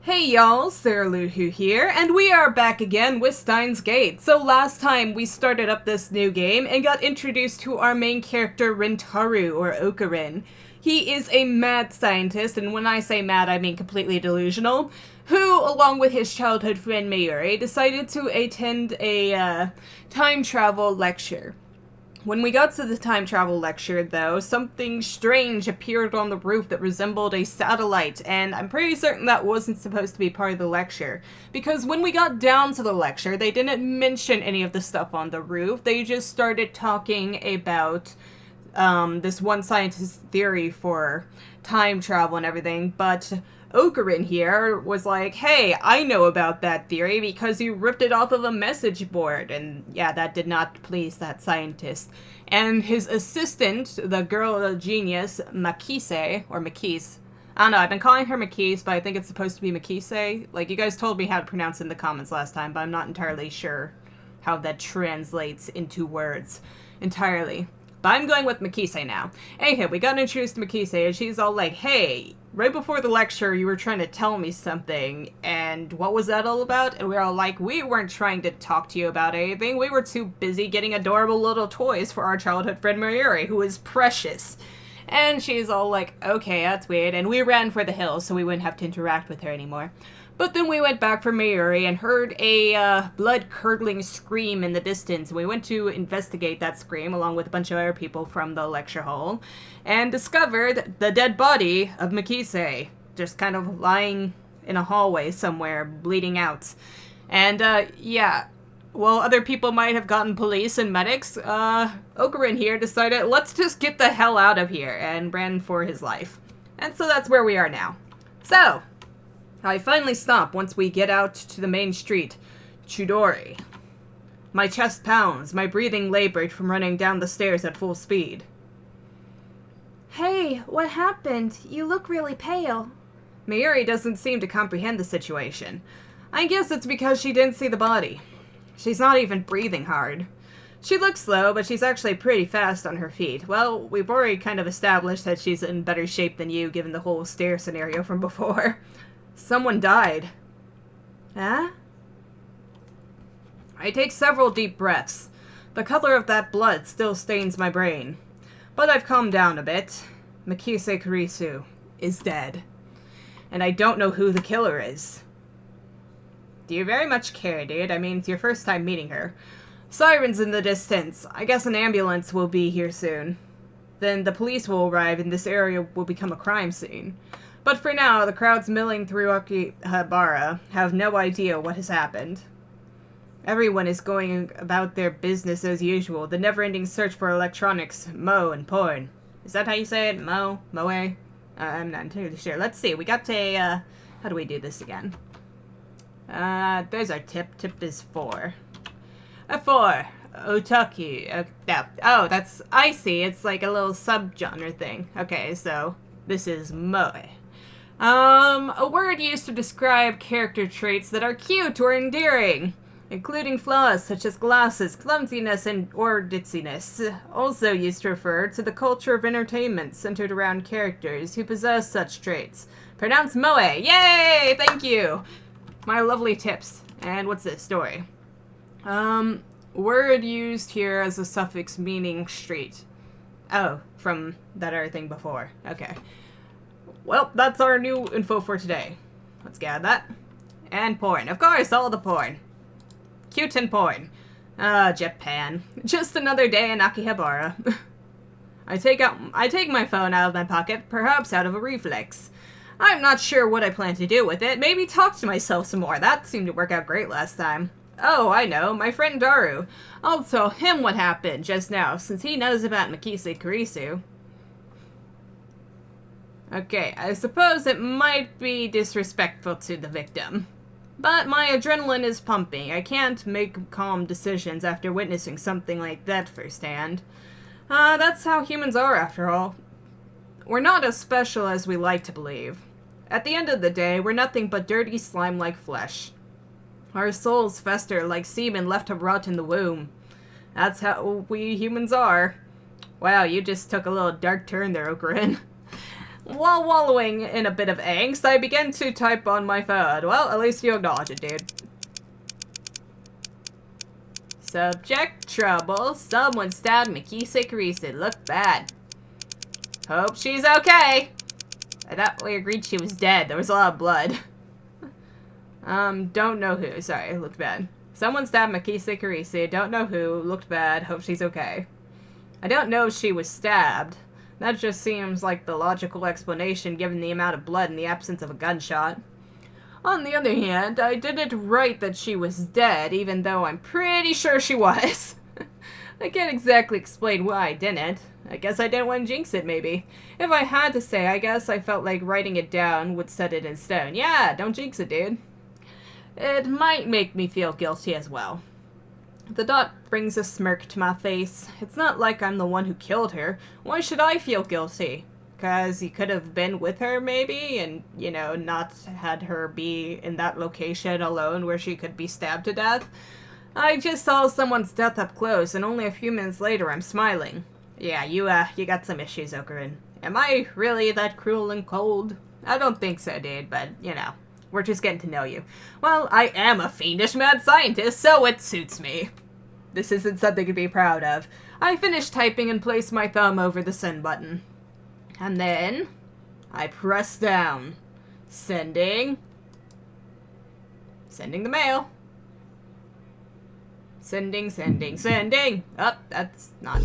Hey y'all, Sarah Luhu here, and we are back again with Steins Gate. So last time we started up this new game and got introduced to our main character Rintaro, or Ocarin. He is a mad scientist, and when I say mad I mean completely delusional, who, along with his childhood friend Mayuri, decided to attend a time travel lecture. When we got to the time travel lecture, though, something strange appeared on the roof that resembled a satellite, and I'm pretty certain that wasn't supposed to be part of the lecture. Because when we got down to the lecture, they didn't mention any of the stuff on the roof. They just started talking about this one scientist's theory for time travel and everything, but Ocarin here was like, hey, I know about that theory because you ripped it off of a message board. And yeah, that did not please that scientist. And his assistant, the girl genius, Makise, or Makise. I don't know, I've been calling her Makise, but I think it's supposed to be Makise. Like, you guys told me how to pronounce it in the comments last time, but I'm not entirely sure how that translates into words entirely. But I'm going with Makise now. Anyway, we got introduced to Makise, and she's all like, hey, right before the lecture, you were trying to tell me something, and what was that all about? And we were all like, we weren't trying to talk to you about anything. We were too busy getting adorable little toys for our childhood friend Mayuri, who is precious. And she's all like, okay, that's weird, and we ran for the hills so we wouldn't have to interact with her anymore. But then we went back for Mayuri and heard a blood-curdling scream in the distance. We went to investigate that scream along with a bunch of other people from the lecture hall and discovered the dead body of Makise, just kind of lying in a hallway somewhere, bleeding out. And, yeah, while other people might have gotten police and medics, Ocarin here decided, let's just get the hell out of here, and ran for his life. And so that's where we are now. So, I finally stop once we get out to the main street, Chidori. My chest pounds, my breathing labored from running down the stairs at full speed. Hey, what happened? You look really pale. Mayuri doesn't seem to comprehend the situation. I guess it's because she didn't see the body. She's not even breathing hard. She looks slow, but she's actually pretty fast on her feet. Well, we've already kind of established that she's in better shape than you, given the whole stair scenario from before. Someone died. Huh? I take several deep breaths. The color of that blood still stains my brain. But I've calmed down a bit. Makise Kurisu is dead. And I don't know who the killer is. Do you very much care, dude? I mean, it's your first time meeting her. Sirens in the distance. I guess an ambulance will be here soon. Then the police will arrive and this area will become a crime scene. But for now, the crowds milling through Akihabara have no idea what has happened. Everyone is going about their business as usual, the never-ending search for electronics, Mo, and porn. Is that how you say it? Mo? Moe? I'm not entirely sure. Let's see, we got a, how do we do this again? There's our tip. Tip is 4. 4. OTAKU. Oh, that's, I see, it's like a little subgenre thing. Okay, so this is Moe. A word used to describe character traits that are cute or endearing, including flaws such as glasses, clumsiness, or ditziness. Also used to refer to the culture of entertainment centered around characters who possess such traits. Pronounce Moe. Yay! Thank you! My lovely tips. And what's this story? Word used here as a suffix meaning street. Oh, from that other thing before. Okay. Well, that's our new info for today. Let's get that. And porn. Of course, all the porn. Cute and porn. Japan. Just another day in Akihabara. I take my phone out of my pocket, perhaps out of a reflex. I'm not sure what I plan to do with it. Maybe talk to myself some more. That seemed to work out great last time. Oh, I know. My friend Daru. I'll tell him what happened just now, since he knows about Makise Kurisu. Okay, I suppose it might be disrespectful to the victim. But my adrenaline is pumping. I can't make calm decisions after witnessing something like that firsthand. That's how humans are, after all. We're not as special as we like to believe. At the end of the day, we're nothing but dirty slime-like flesh. Our souls fester like semen left to rot in the womb. That's how we humans are. Wow, you just took a little dark turn there, Ocarin. While wallowing in a bit of angst, I began to type on my phone. Well, at least you acknowledge it, dude. Subject, trouble. Someone stabbed Mikise Karisa. Look bad. Hope she's okay. I thought we agreed she was dead. There was a lot of blood. Don't know who. Sorry, it looked bad. Someone stabbed Mikise Karisa. Don't know who. Looked bad. Hope she's okay. I don't know if she was stabbed. That just seems like the logical explanation given the amount of blood and the absence of a gunshot. On the other hand, I didn't write that she was dead, even though I'm pretty sure she was. I can't exactly explain why I didn't. I guess I didn't want to jinx it, maybe. If I had to say, I guess I felt like writing it down would set it in stone. Yeah, don't jinx it, dude. It might make me feel guilty as well. The dot brings a smirk to my face. It's not like I'm the one who killed her. Why should I feel guilty? 'Cause he could have been with her, maybe, and, you know, not had her be in that location alone where she could be stabbed to death. I just saw someone's death up close, and only a few minutes later I'm smiling. Yeah, you got some issues, Okurin. Am I really that cruel and cold? I don't think so, dude, but, you know, we're just getting to know you. Well, I am a fiendish mad scientist, so it suits me. This isn't something to be proud of. I finished typing and placed my thumb over the send button. And then, I press down. Sending the mail. Sending. Oh, that's not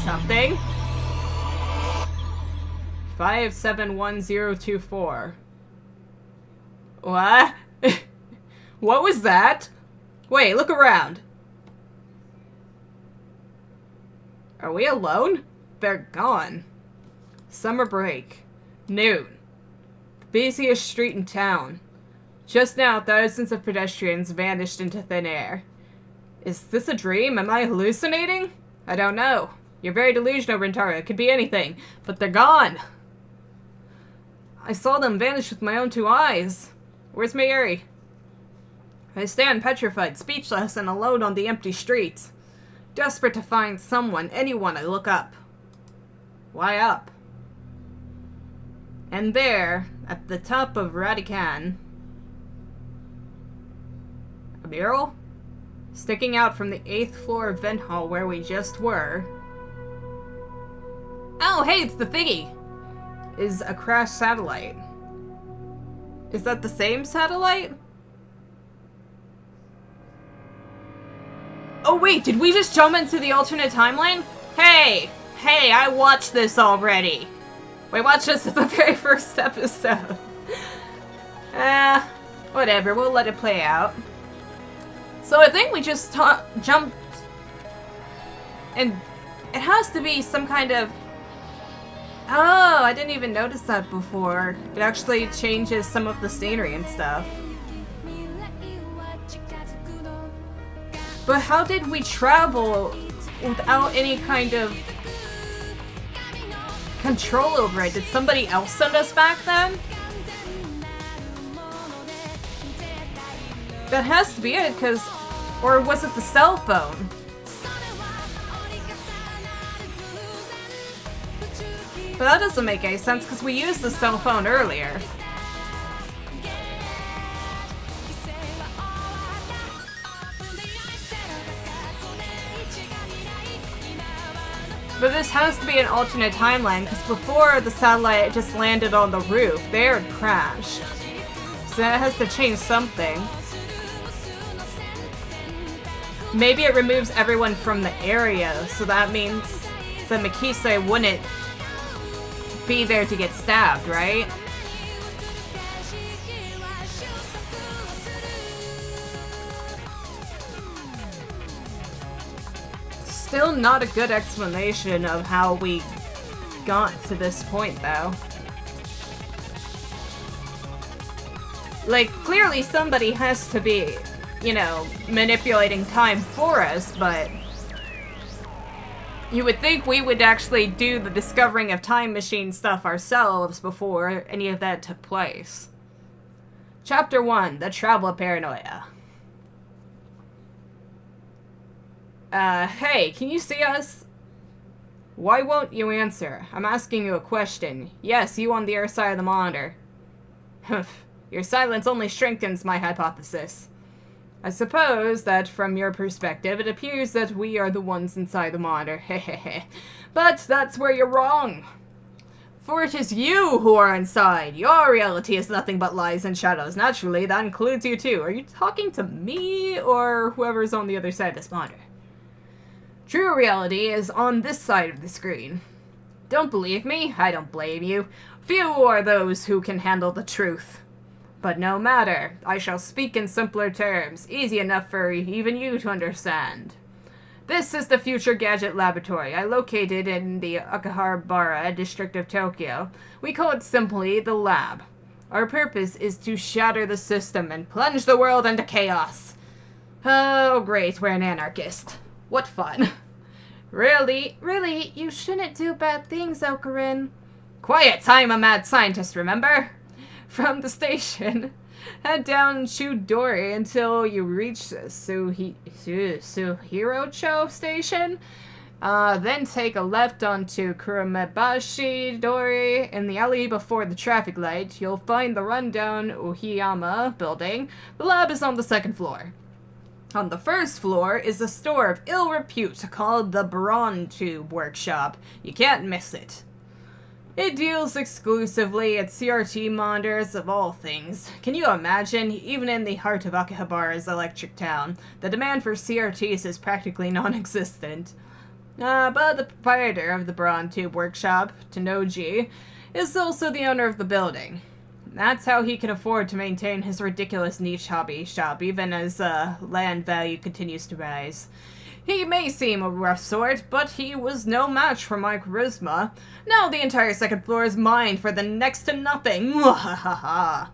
something. 571024. What? What was that? Wait, look around. Are we alone? They're gone. Summer break. Noon. The busiest street in town. Just now, thousands of pedestrians vanished into thin air. Is this a dream? Am I hallucinating? I don't know. You're very delusional, Rintaro. It could be anything. But they're gone. I saw them vanish with my own two eyes. Where's Mayuri? I stand petrified, speechless, and alone on the empty streets. Desperate to find someone, anyone, I look up. Why up? And there, at the top of Radican, a mural? Sticking out from the 8th floor vent hall where we just were. Oh, hey, it's the thingy! Is a crashed satellite. Is that the same satellite? Oh wait, did we just jump into the alternate timeline? Hey, I watched this already. We watched this in the very first episode. Whatever, we'll let it play out. So I think we just jumped, and it has to be some kind of... Oh, I didn't even notice that before. It actually changes some of the scenery and stuff. But how did we travel without any kind of control over it? Did somebody else send us back then? That has to be it, because... Or was it the cell phone? But that doesn't make any sense, because we used the cell phone earlier. But this has to be an alternate timeline, because before the satellite just landed on the roof, there it crashed. So that has to change something. Maybe it removes everyone from the area, so that means that Mikise wouldn't be there to get stabbed, right? Still not a good explanation of how we got to this point, though. Like, clearly somebody has to be, you know, manipulating time for us, but you would think we would actually do the discovering of time machine stuff ourselves before any of that took place. Chapter 1, The Travel Paranoia. Hey, can you see us? Why won't you answer? I'm asking you a question. Yes, you on the other side of the monitor. Humph. Your silence only strengthens my hypothesis. I suppose that from your perspective, it appears that we are the ones inside the monitor. Hehehe. But that's where you're wrong. For it is you who are inside. Your reality is nothing but lies and shadows. Naturally, that includes you too. Are you talking to me or whoever's on the other side of this monitor? True reality is on this side of the screen. Don't believe me? I don't blame you. Few are those who can handle the truth. But no matter, I shall speak in simpler terms, easy enough for even you to understand. This is the Future Gadget Laboratory, located in the Akihabara district of Tokyo. We call it simply the Lab. Our purpose is to shatter the system and plunge the world into chaos. Oh great, we're an anarchist. What fun. Really, you shouldn't do bad things, Okarin. Quiet, I'm a mad scientist, remember? From the station, head down Chudori until you reach Suhirocho Station. Then take a left onto Kurumebashi Dori. In the alley before the traffic light, you'll find the rundown Uhiyama building. The lab is on the second floor. On the first floor is a store of ill repute called the Brawn Tube Workshop. You can't miss it. It deals exclusively at CRT monitors of all things. Can you imagine? Even in the heart of Akihabara's electric town, the demand for CRTs is practically non-existent. But the proprietor of the Brawn Tube Workshop, Tanoji, is also the owner of the building. That's how he can afford to maintain his ridiculous niche hobby shop, even as land value continues to rise. He may seem a rough sort, but he was no match for my charisma. Now the entire second floor is mine for the next to nothing. Mwahaha.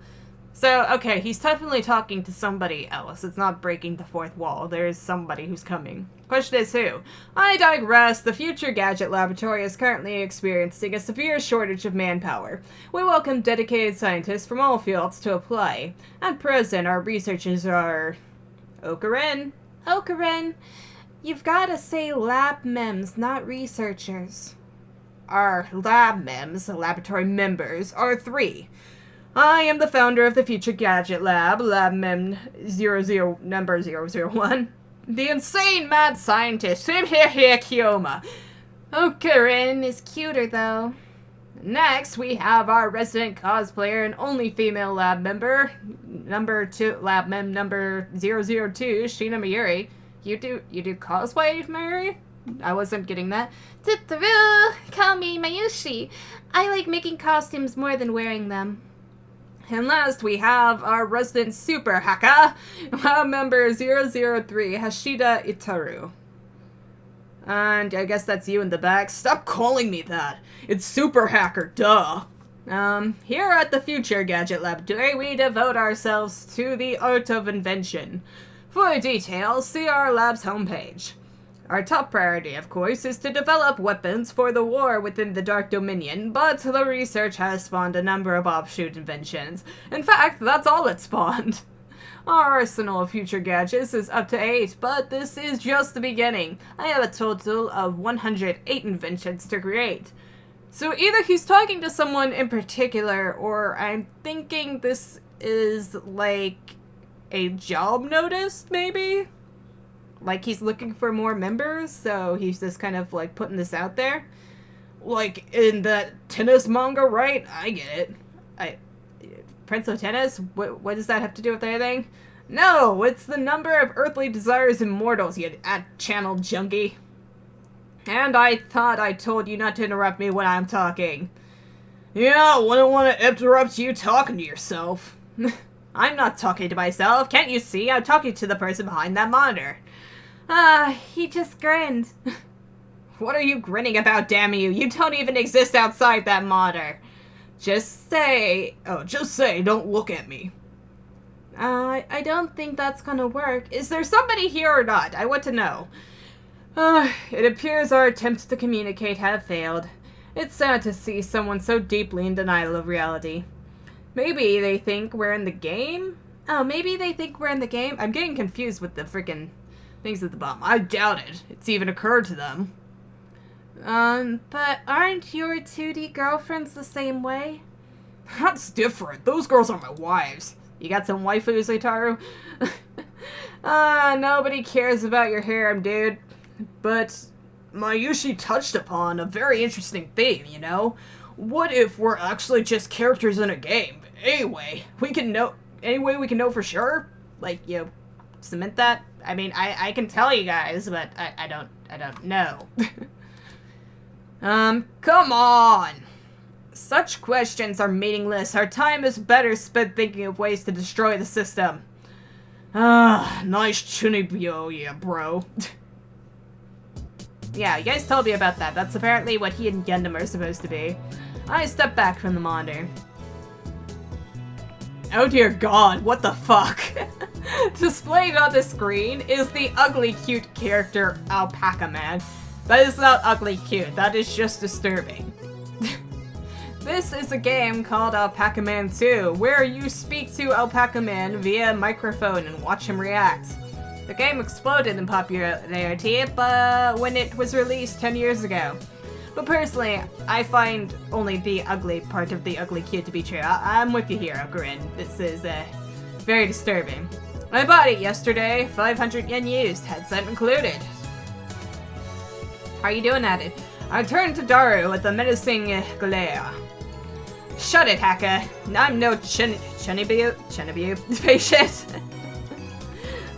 So, okay, he's definitely talking to somebody else. It's not breaking the fourth wall. There's somebody who's coming. Question is who? I digress. The Future Gadget Laboratory is currently experiencing a severe shortage of manpower. We welcome dedicated scientists from all fields to apply. At present, our researchers are... Okarin, You've gotta say lab mems, not researchers. Our lab mems, laboratory members, are 3. I am the founder of the Future Gadget Lab, Lab Mem 00, number 001. The insane mad scientist, Kiyoma. Okarin is cuter, though. Next, we have our resident cosplayer and only female lab member, lab mem number 002, Shina Mayuri. You do cosplay, Mayuri? I wasn't getting that. Call me Mayushi. I like making costumes more than wearing them. And last, we have our resident super hacker, member 003, Hashida Itaru. And I guess that's you in the back. Stop calling me that. It's super hacker, duh. Here at the Future Gadget Laboratory, we devote ourselves to the art of invention. For details, see our lab's homepage. Our top priority, of course, is to develop weapons for the war within the Dark Dominion, but the research has spawned a number of offshoot inventions. In fact, that's all it spawned. Our arsenal of future gadgets is up to 8, but this is just the beginning. I have a total of 108 inventions to create. So either he's talking to someone in particular, or I'm thinking this is like a job notice, maybe? Like, he's looking for more members, so he's just kind of, like, putting this out there. Like, in that tennis manga, right? I get it. Prince of Tennis? What does that have to do with anything? No, it's the number of earthly desires immortals, you at-channel junkie. And I thought I told you not to interrupt me when I'm talking. Yeah, I wouldn't want to interrupt you talking to yourself. I'm not talking to myself. Can't you see? I'm talking to the person behind that monitor. He just grinned. What are you grinning about, damn you? You don't even exist outside that monitor. Just say, don't look at me. I don't think that's gonna work. Is there somebody here or not? I want to know. It appears our attempts to communicate have failed. It's sad to see someone so deeply in denial of reality. Maybe they think we're in the game? Oh, maybe they think we're in the game? I'm getting confused with the freaking things at the bottom. I doubt it. It's even occurred to them. But aren't your 2D girlfriends the same way? That's different. Those girls are my wives. You got some waifus, Rintaro? Nobody cares about your harem, dude. But Mayushi touched upon a very interesting theme, you know? What if we're actually just characters in a game? Anyway, we can know for sure? Like, you know, cement that? I mean, I can tell you guys, but I don't know. Come on! Such questions are meaningless. Our time is better spent thinking of ways to destroy the system. Nice chunibyo, yeah, bro. Yeah, you guys told me about that. That's apparently what he and Gundam are supposed to be. I step back from the monitor. Oh dear god, what the fuck? Displayed on the screen is the ugly cute character Alpaca Man. That is not ugly cute, that is just disturbing. This is a game called Alpaca Man 2, where you speak to Alpaca Man via microphone and watch him react. The game exploded in popularity when it was released 10 years ago. But personally, I find only the ugly part of the ugly cute to be true. I'm with you here, Okurin. This is very disturbing. I bought it yesterday, 500 yen used, headset included. How are you doing at it? I turned to Daru with a menacing glare. Shut it, Haka. I'm no Chunibu patient.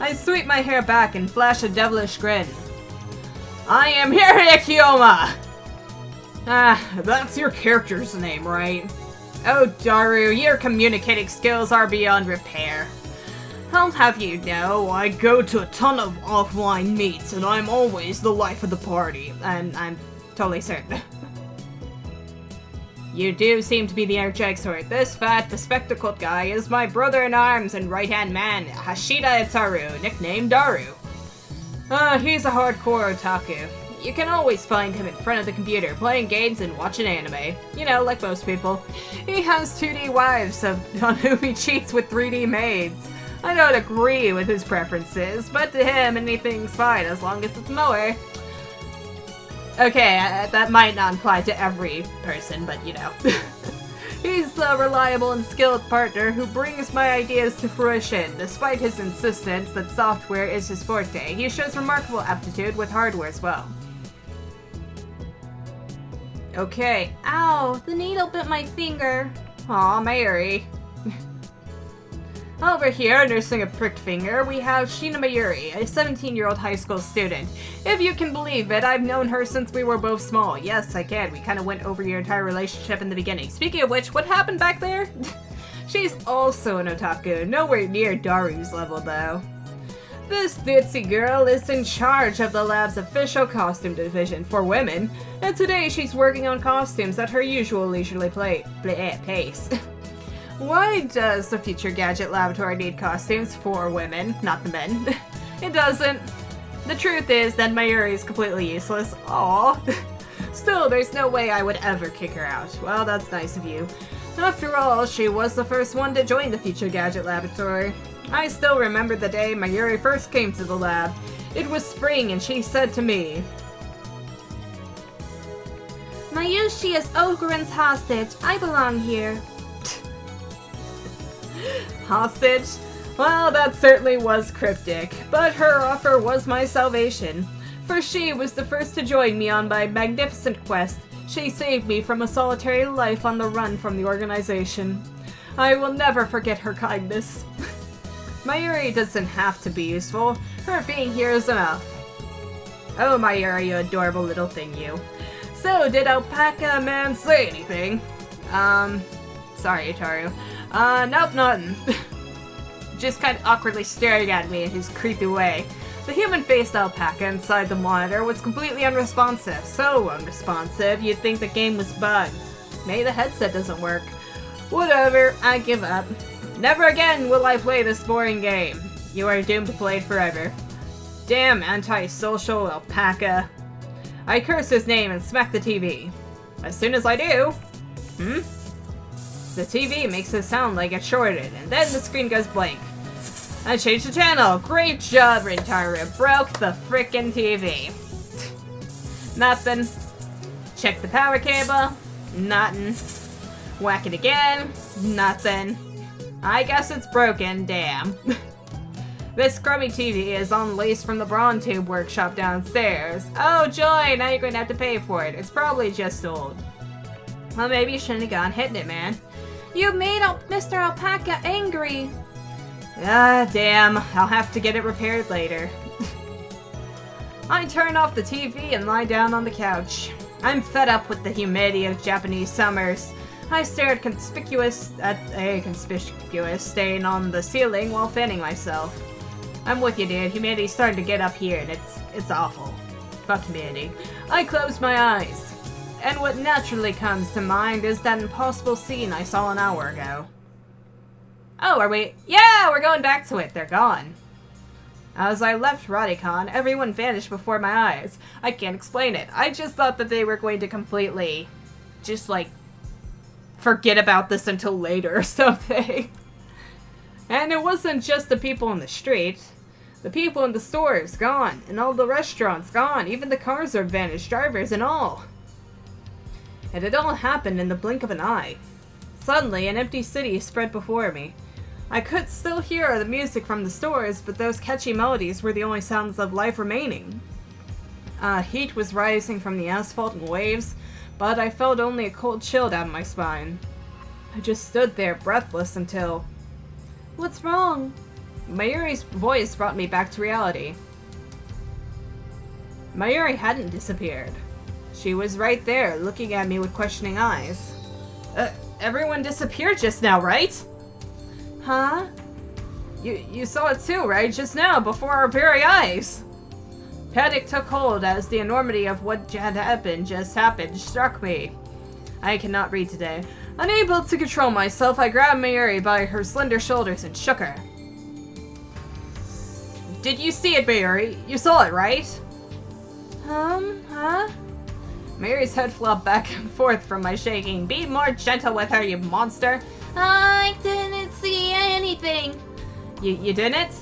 I sweep my hair back and flash a devilish grin. I am here, Kiyoma! That's your character's name, right? Oh, Daru, your communicating skills are beyond repair. I'll have you know, I go to a ton of offline meets, and I'm always the life of the party. And I'm totally certain. You do seem to be the energetic sort. This fat, bespectacled guy is my brother-in-arms and right-hand man, Hashida Itaru, nicknamed Daru. He's a hardcore otaku. You can always find him in front of the computer, playing games and watching anime. You know, like most people. He has 2D wives on whom he cheats with 3D maids. I don't agree with his preferences, but to him, anything's fine as long as it's moe. Okay, that might not apply to every person, but you know. He's a reliable and skilled partner who brings my ideas to fruition. Despite his insistence that software is his forte, he shows remarkable aptitude with hardware as well. Okay. Ow, the needle bit my finger. Aw, Mary. Over here, nursing a pricked finger, we have Shina Mayuri, a 17-year-old high school student. If you can believe it, I've known her since we were both small. Yes, I can. We kind of went over your entire relationship in the beginning. Speaking of which, what happened back there? She's also an otaku, nowhere near Daru's level though. This ditzy girl is in charge of the lab's official costume division for women, and today she's working on costumes at her usual leisurely pace. Why does the Future Gadget Laboratory need costumes for women, not the men? It doesn't. The truth is that Mayuri is completely useless. Aww. Still, there's no way I would ever kick her out. Well, that's nice of you. After all, she was the first one to join the Future Gadget Laboratory. I still remember the day Mayuri first came to the lab. It was spring and she said to me, Mayushi is Okurin's hostage. I belong here. Hostage? Well, that certainly was cryptic, but her offer was my salvation. For she was the first to join me on my magnificent quest. She saved me from a solitary life on the run from the organization. I will never forget her kindness. Mayuri doesn't have to be useful. Her being here is enough. Oh, Mayuri, you adorable little thing, you. So, did Alpaca Man say anything? Sorry, Itaru. Nope, nothing. Just kind of awkwardly staring at me in his creepy way. The human-faced alpaca inside the monitor was completely unresponsive. So unresponsive, you'd think the game was bugged. Maybe the headset doesn't work. Whatever, I give up. Never again will I play this boring game. You are doomed to play it forever. Damn antisocial alpaca. I curse his name and smack the TV. As soon as I do... The TV makes it sound like it's shorted, and then the screen goes blank. I changed the channel. Great job, Rintaro. Broke the frickin' TV. Nothing. Check the power cable. Nothing. Whack it again. Nothing. I guess it's broken, damn. This crummy TV is on lease from the Brawn Tube workshop downstairs. Oh joy, now you're going to have to pay for it. It's probably just old. Well, maybe you shouldn't have gone hitting it, man. You made Mr. Alpaca angry. Ah, damn. I'll have to get it repaired later. I turn off the TV and lie down on the couch. I'm fed up with the humidity of Japanese summers. I stare at a conspicuous stain on the ceiling while fanning myself. I'm with you, dude. Humidity's starting to get up here, and it's awful. Fuck humidity. I close my eyes. And what naturally comes to mind is that impossible scene I saw an hour ago. Oh, are we? Yeah, we're going back to it. They're gone. As I left Radicon, everyone vanished before my eyes. I can't explain it. I just thought that they were going to completely just, like, forget about this until later or something. And it wasn't just the people in the street. The people in the stores, gone. And all the restaurants, gone. Even the cars are vanished, drivers and all. And it all happened in the blink of an eye. Suddenly, an empty city spread before me. I could still hear the music from the stores, but those catchy melodies were the only sounds of life remaining. Heat was rising from the asphalt in waves, but I felt only a cold chill down my spine. I just stood there, breathless, until... What's wrong? Mayuri's voice brought me back to reality. Mayuri hadn't disappeared. She was right there, looking at me with questioning eyes. Everyone disappeared just now, right? Huh? You saw it too, right? Just now, before our very eyes. Panic took hold as the enormity of what had happened struck me. I cannot read today. Unable to control myself, I grabbed Mayuri by her slender shoulders and shook her. Did you see it, Mayuri? You saw it, right? Huh? Mayuri's head flopped back and forth from my shaking. Be more gentle with her, you monster. I didn't see anything. You didn't?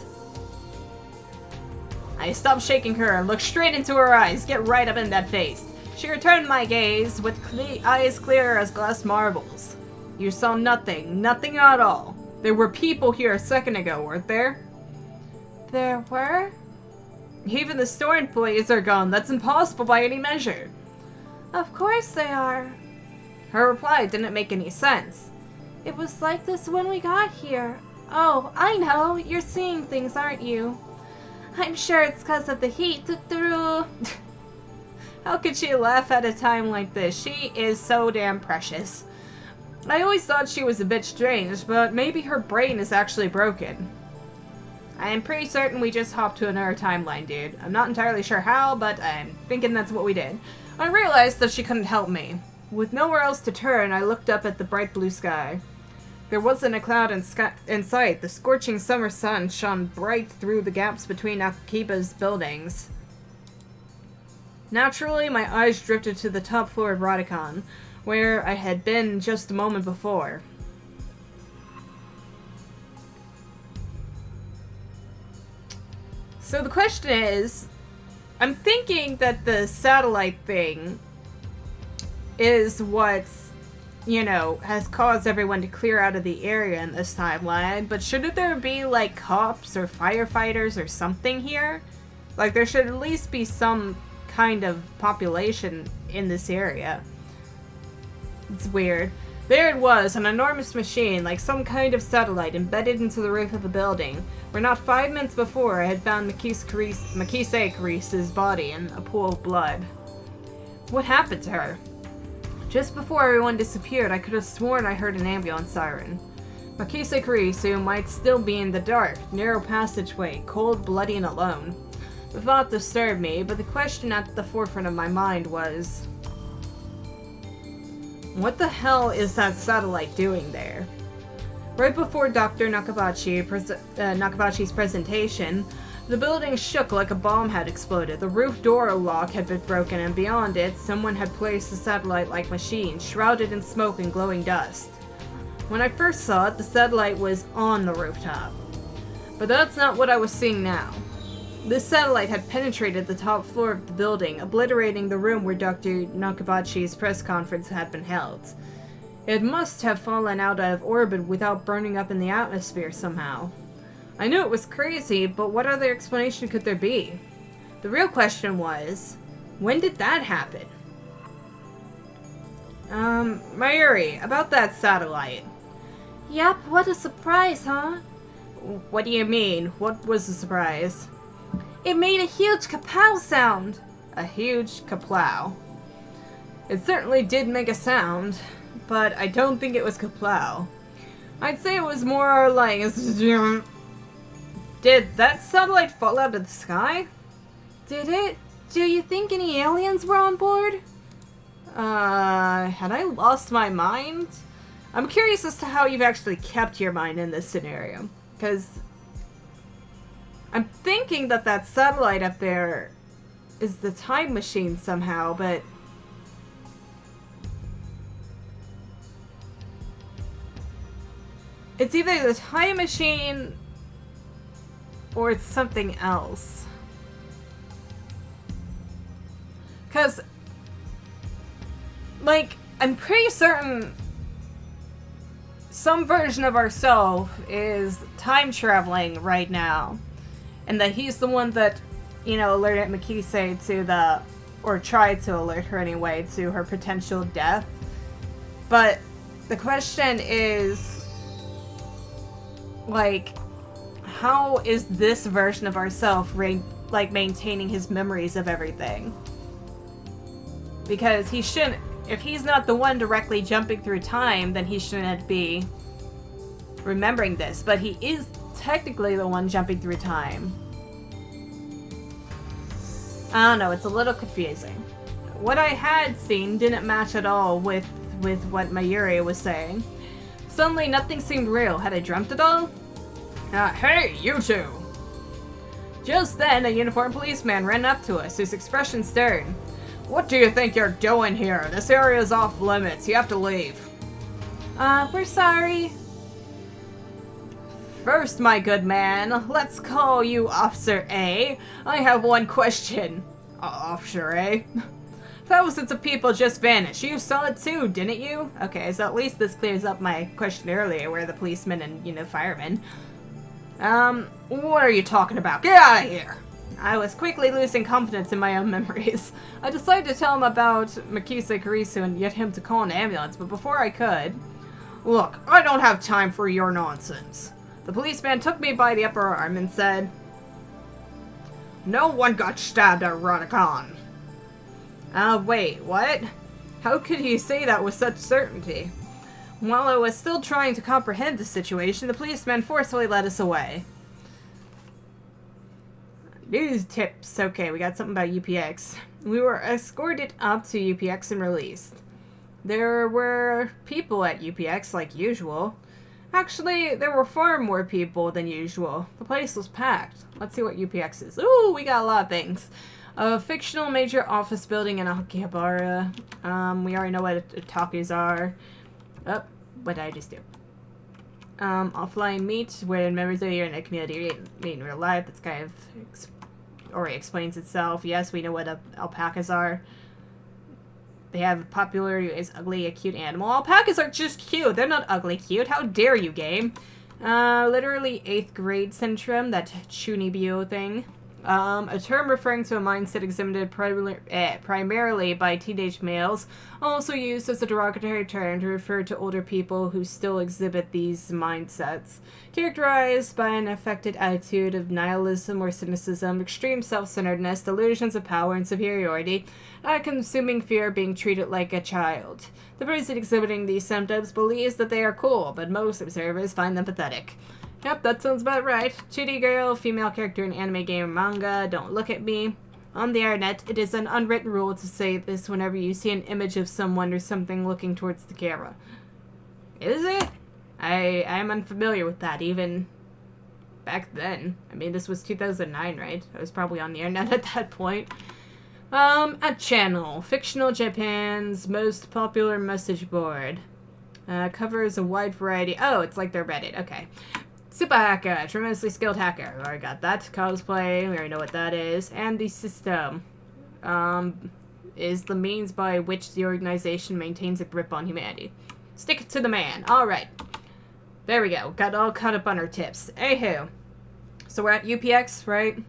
I stopped shaking her and looked straight into her eyes. Get right up in that face. She returned my gaze with eyes clear as glass marbles. You saw nothing. Nothing at all. There were people here a second ago, weren't there? There were? Even the store employees are gone. That's impossible by any measure. Of course they are. Her reply didn't make any sense. It was like this when we got here. Oh, I know. You're seeing things, aren't you? I'm sure it's because of the heat through... How could she laugh at a time like this? She is so damn precious. I always thought she was a bit strange, but maybe her brain is actually broken. I am pretty certain we just hopped to another timeline, dude. I'm not entirely sure how, but I'm thinking that's what we did. I realized that she couldn't help me. With nowhere else to turn, I looked up at the bright blue sky. There wasn't a cloud in sight. The scorching summer sun shone bright through the gaps between Akiba's buildings. Naturally, my eyes drifted to the top floor of Radicon, where I had been just a moment before. So the question is, I'm thinking that the satellite thing is what's, you know, has caused everyone to clear out of the area in this timeline, but shouldn't there be, like, cops or firefighters or something here? Like, there should at least be some kind of population in this area. It's weird. There it was, an enormous machine, like some kind of satellite embedded into the roof of the building, where not 5 minutes before I had found Makise Carice's body in a pool of blood. What happened to her? Just before everyone disappeared, I could have sworn I heard an ambulance siren. Makise Carice, who might still be in the dark, narrow passageway, cold, bloody, and alone. The thought disturbed me, but the question at the forefront of my mind was... what the hell is that satellite doing there? Right before Dr. Nakabachi's presentation, the building shook like a bomb had exploded. The roof door lock had been broken, and beyond it, someone had placed a satellite-like machine, shrouded in smoke and glowing dust. When I first saw it, the satellite was on the rooftop. But that's not what I was seeing now. This satellite had penetrated the top floor of the building, obliterating the room where Dr. Nakabachi's press conference had been held. It must have fallen out of orbit without burning up in the atmosphere somehow. I knew it was crazy, but what other explanation could there be? The real question was, when did that happen? Mayuri, about that satellite. Yep, what a surprise, huh? What do you mean? What was the surprise? It made a huge kapow sound. A huge kaplow. It certainly did make a sound, but I don't think it was kaplow. I'd say it was more like... Did that satellite fall out of the sky? Did it? Do you think any aliens were on board? Had I lost my mind? I'm curious as to how you've actually kept your mind in this scenario. Because I'm thinking that that satellite up there is the time machine somehow, but... It's either the time machine or it's something else. Because, like, I'm pretty certain some version of ourselves is time traveling right now. And that he's the one that, you know, alerted Mikise to the, or tried to alert her anyway, to her potential death. But the question is, like, how is this version of ourselves, like, maintaining his memories of everything? Because he shouldn't, if he's not the one directly jumping through time, then he shouldn't be remembering this. But he is technically the one jumping through time. I don't know, it's a little confusing. What I had seen didn't match at all with what Mayuri was saying. Suddenly nothing seemed real. Had I dreamt it all? Hey, you two! Just then, a uniformed policeman ran up to us, his expression stern. What do you think you're doing here? This area is off limits. You have to leave. We're sorry. First, my good man, let's call you Officer A. I have one question. Officer A? Thousands of people just vanished. You saw it too, didn't you? Okay, so at least this clears up my question earlier, where the policemen and, you know, firemen. What are you talking about? Get out of here! I was quickly losing confidence in my own memories. I decided to tell him about Mikise Kurisu and get him to call an ambulance, but before I could... Look, I don't have time for your nonsense. The policeman took me by the upper arm and said, no one got stabbed at Ronicon. Wait, what? How could he say that with such certainty? While I was still trying to comprehend the situation, the policeman forcefully led us away. News tips. Okay, we got something about UPX. We were escorted up to UPX and released. There were people at UPX like usual. Actually, there were far more people than usual. The place was packed. Let's see what UPX is. Ooh, we got a lot of things. A fictional major office building in Akihabara. We already know what otakus are. Oh, what did I just do? Offline meet, where members of your community meet in real life. That's kind of already explains itself. Yes, we know what alpacas are. They have popularity as ugly, a cute animal. Alpacas are just cute. They're not ugly cute. How dare you, game? Literally 8th grade syndrome, that chunibyo thing. A term referring to a mindset exhibited primarily by teenage males, also used as a derogatory term to refer to older people who still exhibit these mindsets. Characterized by an affected attitude of nihilism or cynicism, extreme self-centeredness, delusions of power and superiority, and a consuming fear of being treated like a child. The person exhibiting these symptoms believes that they are cool, but most observers find them pathetic. Yep, that sounds about right. Chitty girl, female character in anime, game, or manga, don't look at me. On the internet, it is an unwritten rule to say this whenever you see an image of someone or something looking towards the camera. Is it? I am unfamiliar with that, even back then. I mean, this was 2009, right? I was probably on the internet at that point. A channel. Fictional Japan's most popular message board. Covers a wide variety. Oh, it's like their Reddit. Okay. Super hacker, tremendously skilled hacker. Already got that. Cosplay, we already know what that is. And the system is the means by which the organization maintains a grip on humanity. Stick it to the man. Alright. There we go. Got all caught up on our tips. Anywho. So we're at UPX, right?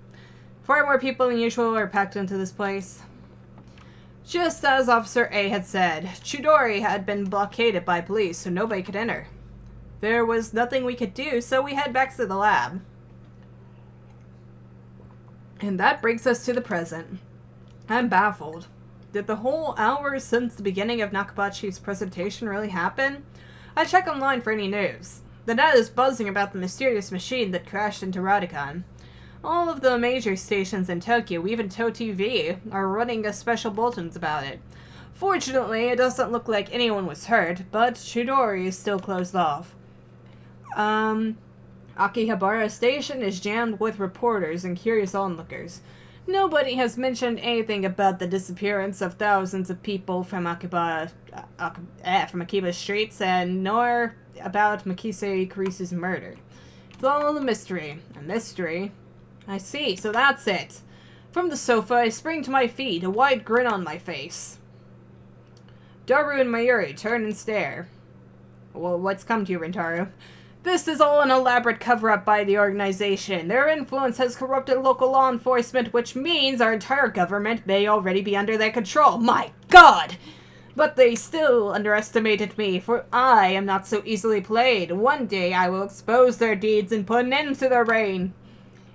Far more people than usual are packed into this place. Just as Officer A had said, Chidori had been blockaded by police, so nobody could enter. There was nothing we could do, so we head back to the lab. And that brings us to the present. I'm baffled. Did the whole hour since the beginning of Nakabachi's presentation really happen? I check online for any news. The net is buzzing about the mysterious machine that crashed into Radican. All of the major stations in Tokyo, even ToTV, are running special bulletins about it. Fortunately, it doesn't look like anyone was hurt, but Chidori is still closed off. Akihabara Station is jammed with reporters and curious onlookers. Nobody has mentioned anything about the disappearance of thousands of people from Akiba streets, and nor about Makise Kurisa's murder. It's all a mystery. A mystery? I see, so that's it. From the sofa, I spring to my feet, a wide grin on my face. Daru and Mayuri turn and stare. Well, what's come to you, Rintaro? This is all an elaborate cover-up by the organization. Their influence has corrupted local law enforcement, which means our entire government may already be under their control. My God! But they still underestimated me, for I am not so easily played. One day I will expose their deeds and put an end to their reign.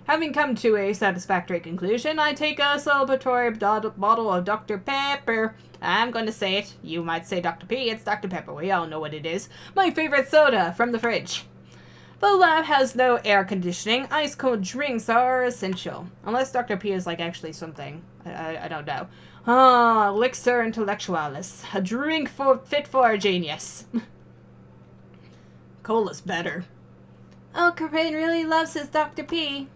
Having come to a satisfactory conclusion, I take a celebratory bottle of Dr. Pepper. I'm going to say it. You might say Dr. P. It's Dr. Pepper. We all know what it is. My favorite soda from the fridge. The lab has no air conditioning. Ice-cold drinks are essential. Unless Dr. P is, like, actually something. I don't know. Elixir intellectualis. A drink fit for a genius. Cola's better. Oh, Corinne really loves his Dr. P.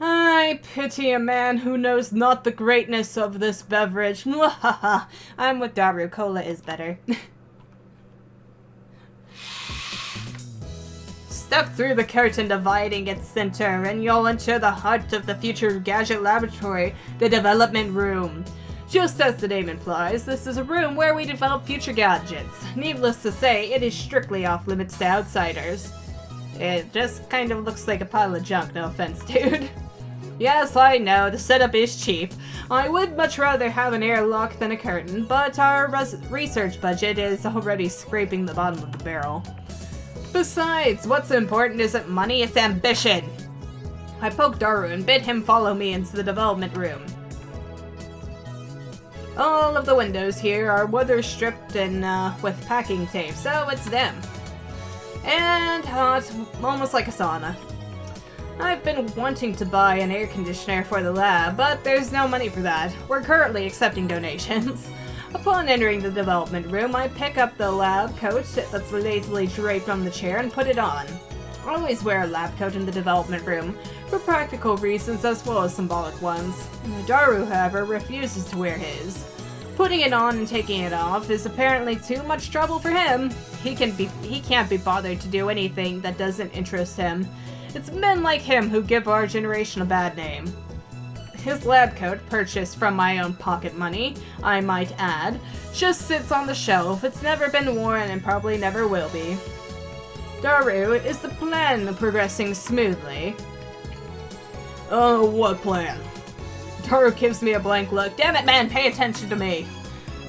I pity a man who knows not the greatness of this beverage. I'm with Daru. Cola is better. Step through the curtain dividing its center, and you'll enter the heart of the future gadget laboratory, the development room. Just as the name implies, this is a room where we develop future gadgets. Needless to say, it is strictly off-limits to outsiders. It just kind of looks like a pile of junk, no offense, dude. Yes, I know, the setup is cheap. I would much rather have an airlock than a curtain, but our research budget is already scraping the bottom of the barrel. Besides, what's important isn't money, it's ambition. I poked Daru and bid him follow me into the development room. All of the windows here are weather-stripped and with packing tape, so it's them. And hot, almost like a sauna. I've been wanting to buy an air conditioner for the lab, but there's no money for that. We're currently accepting donations. Upon entering the development room, I pick up the lab coat that's lazily draped on the chair and put it on. I always wear a lab coat in the development room, for practical reasons as well as symbolic ones. Daru, however, refuses to wear his. Putting it on and taking it off is apparently too much trouble for him. He can't be bothered to do anything that doesn't interest him. It's men like him who give our generation a bad name. His lab coat, purchased from my own pocket money, I might add, just sits on the shelf. It's never been worn and probably never will be. Daru, is the plan progressing smoothly? Oh, what plan? Daru gives me a blank look. Damn it, man, pay attention to me.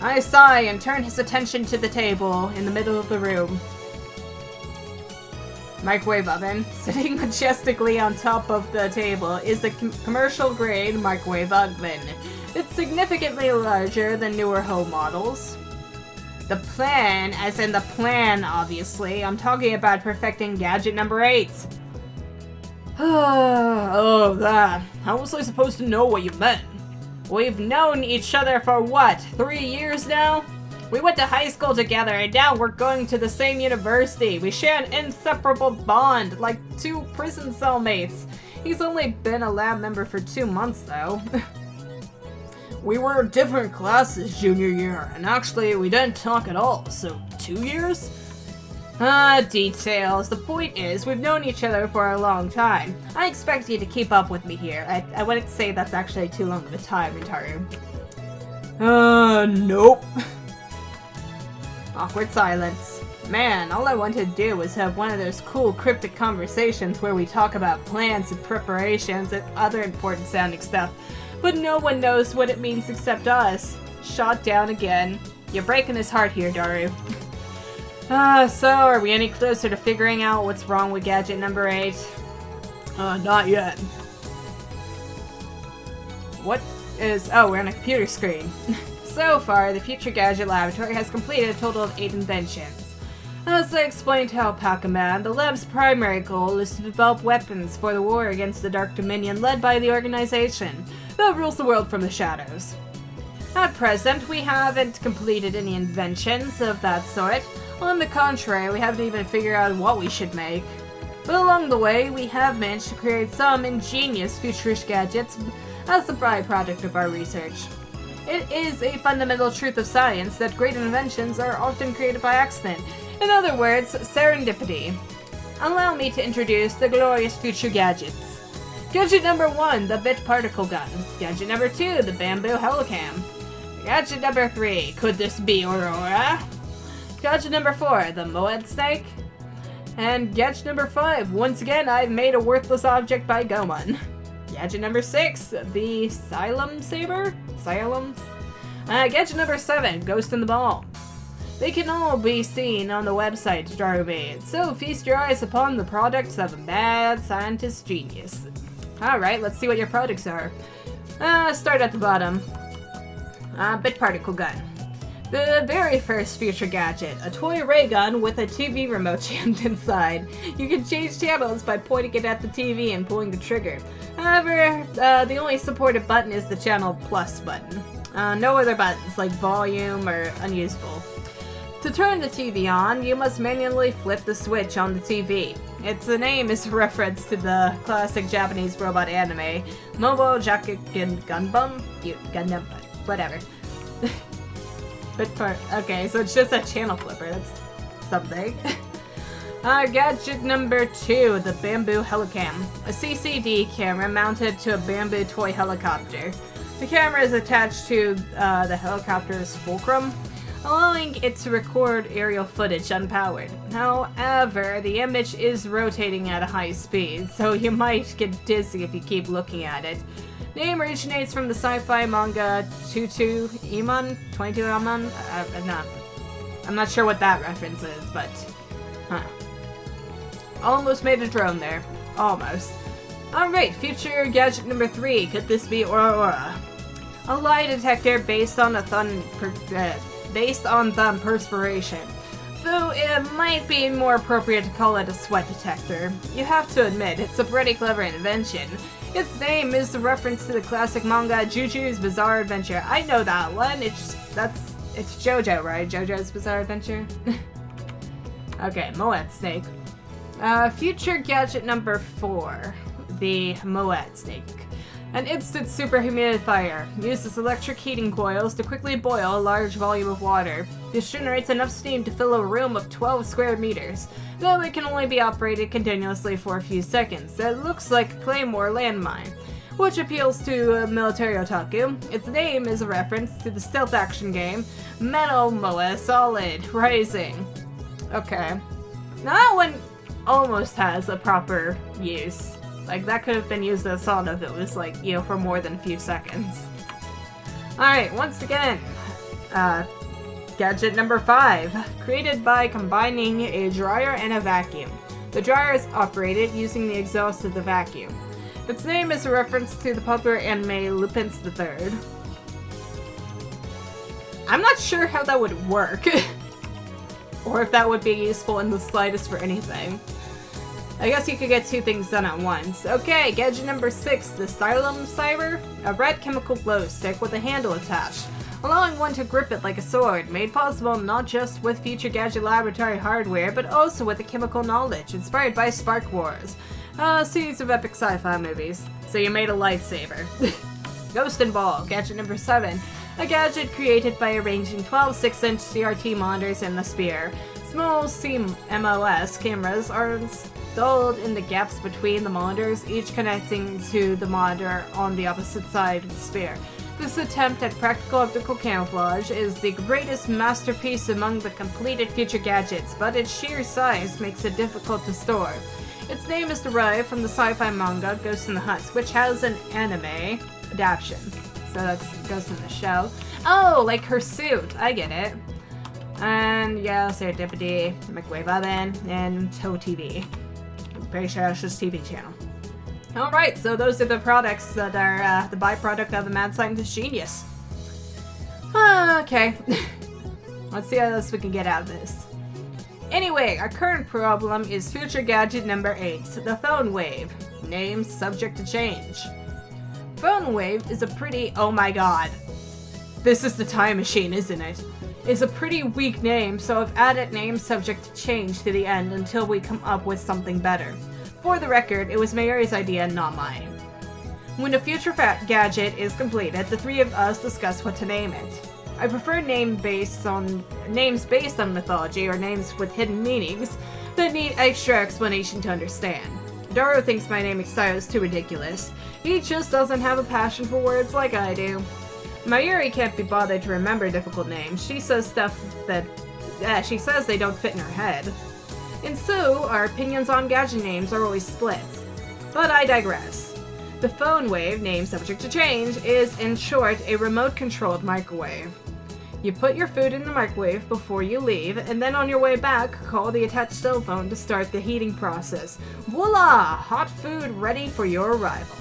I sigh and turn his attention to the table in the middle of the room. Microwave oven. Sitting majestically on top of the table is a commercial-grade microwave oven. It's significantly larger than newer home models. The plan, as in the plan, obviously. I'm talking about perfecting gadget number 8. Oh, that. How was I supposed to know what you meant? We've known each other for what, 3 years now? We went to high school together, and now we're going to the same university. We share an inseparable bond, like 2 prison cellmates. He's only been a lab member for 2 months, though. We were different classes junior year, and actually we didn't talk at all, so 2 years? Details. The point is, we've known each other for a long time. I expect you to keep up with me here. I wouldn't say that's actually too long of a time, Rintaro. Nope. Awkward silence. Man, all I wanted to do was have one of those cool cryptic conversations where we talk about plans and preparations and other important sounding stuff. But no one knows what it means except us. Shot down again. You're breaking his heart here, Daru. So are we any closer to figuring out what's wrong with gadget number 8? Not yet. What is... Oh, we're on a computer screen. So far, the Future Gadget Laboratory has completed a total of 8 inventions. As I explained to Alpaca Man, the lab's primary goal is to develop weapons for the war against the Dark Dominion led by the organization that rules the world from the shadows. At present, we haven't completed any inventions of that sort. On the contrary, we haven't even figured out what we should make. But along the way, we have managed to create some ingenious futurish gadgets as a byproduct of our research. It is a fundamental truth of science that great inventions are often created by accident. In other words, serendipity. Allow me to introduce the glorious future gadgets. Gadget number 1, the bit particle gun. Gadget number 2, the bamboo helicam. Gadget number 3, could this be Aurora? Gadget number 4, the Moed snake. And gadget number 5, once again I've made a worthless object by Goemon. Gadget number 6, the Xylem Saber? Xylems? Gadget number 7, Ghost in the Ball. They can all be seen on the website Darby, so feast your eyes upon the products of a mad scientist genius. Alright, let's see what your products are. Start at the bottom. Bit particle gun. The very first future gadget, a toy ray gun with a TV remote jammed inside. You can change channels by pointing it at the TV and pulling the trigger. However, the only supported button is the channel plus button. No other buttons like volume or unusable. To turn the TV on, you must manually flip the switch on the TV. Its name is a reference to the classic Japanese robot anime, Mobo Jakugan Gunbum? Gundam, whatever. Okay, so it's just a channel flipper, that's something. Gadget number 2, the bamboo helicam. A CCD camera mounted to a bamboo toy helicopter. The camera is attached to the helicopter's fulcrum, allowing it to record aerial footage unpowered. However, the image is rotating at a high speed, so you might get dizzy if you keep looking at it. Name originates from the sci-fi manga 22 Iman? I'm not sure what that reference is, but... Almost made a drone there. Almost. Alright, future gadget number 3. Could this be Aurora? A lie detector based on thumb perspiration. Though it might be more appropriate to call it a sweat detector. You have to admit, it's a pretty clever invention. Its name is a reference to the classic manga JoJo's Bizarre Adventure. I know that one. It's JoJo, right? JoJo's Bizarre Adventure? Okay, Moed Snake. Future gadget number 4. The Moed Snake. An instant super humidifier. Uses electric heating coils to quickly boil a large volume of water. This generates enough steam to fill a room of 12 square meters, though it can only be operated continuously for a few seconds. It looks like a Claymore landmine, which appeals to military otaku. Its name is a reference to the stealth action game Metal Moe Solid Rising. Okay. Now that one almost has a proper use. Like, that could have been used as a solid if it was, like, you know, for more than a few seconds. Alright, once again, gadget number 5. Created by combining a dryer and a vacuum. The dryer is operated using the exhaust of the vacuum. Its name is a reference to the popular anime Lupin's the Third. I'm not sure how that would work. Or if that would be useful in the slightest for anything. I guess you could get 2 things done at once. Okay, gadget number 6, the Xylem Saber. A red chemical glow stick with a handle attached, allowing one to grip it like a sword, made possible not just with Future Gadget Laboratory hardware, but also with the chemical knowledge inspired by Spark Wars, a series of epic sci-fi movies. So you made a lightsaber. Ghost and Ball, gadget number 7. A gadget created by arranging 12 6-inch CRT monitors in the sphere. Small CMOS cameras are installed in the gaps between the monitors, each connecting to the monitor on the opposite side of the sphere. This attempt at practical optical camouflage is the greatest masterpiece among the completed future gadgets, but its sheer size makes it difficult to store. Its name is derived from the sci-fi manga Ghost in the Huts, which has an anime adaptation. So that's Ghost in the Shell. Oh, like her suit. I get it. And yeah, serendipity, microwave oven, and Toe TV. I'm pretty sure that's just TV channel. Alright, so those are the products that are the byproduct of the mad scientist genius. Okay. Let's see how else we can get out of this. Anyway, our current problem is future gadget number 8, the phone wave. Name subject to change. Phone wave is a pretty, oh my god. This is the time machine, isn't it? Is a pretty weak name, so I've added name subject to change to the end until we come up with something better. For the record, it was Mayuri's idea, not mine. When a future gadget is completed, the three of us discuss what to name it. I prefer names based on mythology or names with hidden meanings that need extra explanation to understand. Daro thinks my naming style is too ridiculous. He just doesn't have a passion for words like I do. Mayuri can't be bothered to remember difficult names. She says stuff that she says they don't fit in her head. And so, our opinions on gadget names are always split. But I digress. The phone wave, name subject to change, is, in short, a remote-controlled microwave. You put your food in the microwave before you leave, and then on your way back, call the attached cell phone to start the heating process. Voila! Hot food ready for your arrival.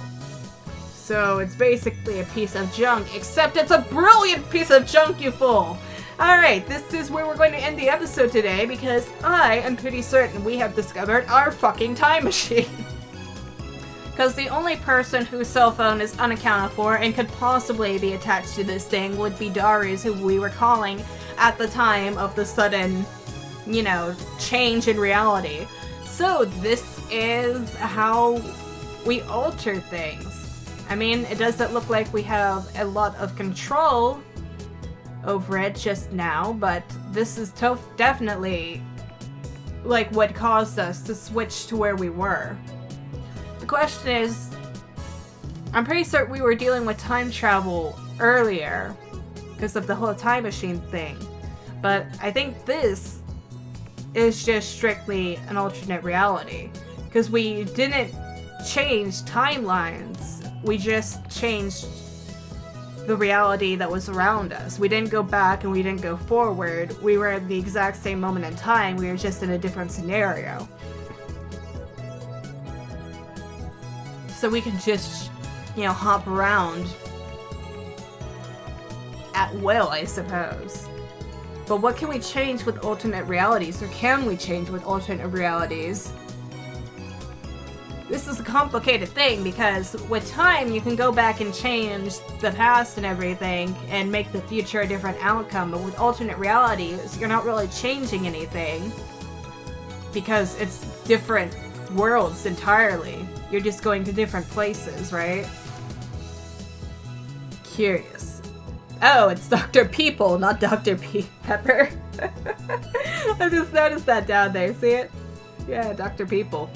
So it's basically a piece of junk, except it's a brilliant piece of junk, you fool! Alright, this is where we're going to end the episode today, because I am pretty certain we have discovered our fucking time machine. Because the only person whose cell phone is unaccounted for and could possibly be attached to this thing would be Darius, who we were calling at the time of the sudden, you know, change in reality. So this is how we alter things. I mean, it doesn't look like we have a lot of control over it just now, but this is definitely like what caused us to switch to where we were. The question is, I'm pretty certain we were dealing with time travel earlier because of the whole time machine thing, but I think this is just strictly an alternate reality because we didn't change timelines, we just changed the reality that was around us. We didn't go back and we didn't go forward. We were at the exact same moment in time, we were just in a different scenario. So we can just, you know, hop around at will, I suppose. But what can we change with alternate realities? Or can we change with alternate realities? This is a complicated thing because with time you can go back and change the past and everything and make the future a different outcome, but with alternate realities you're not really changing anything because it's different worlds entirely. You're just going to different places, right? Curious. Oh, it's Dr. People, not Dr. Pepper. I just noticed that down there, see it? Yeah, Dr. People.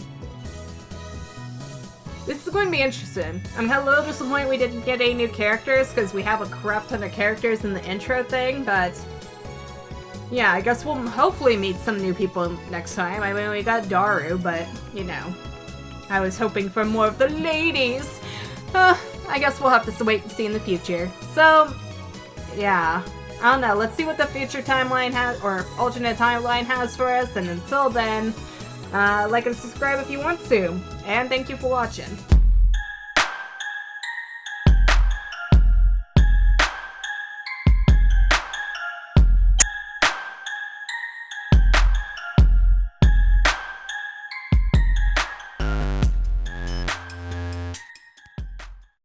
This is going to be interesting. I'm a little disappointed we didn't get any new characters because we have a crap ton of characters in the intro thing, but yeah, I guess we'll hopefully meet some new people next time. I mean, we got Daru, but, you know, I was hoping for more of the ladies. I guess we'll have to wait and see in the future. So, yeah, I don't know. Let's see what the future timeline has, or alternate timeline has for us, and until then, like and subscribe if you want to. And thank you for watching.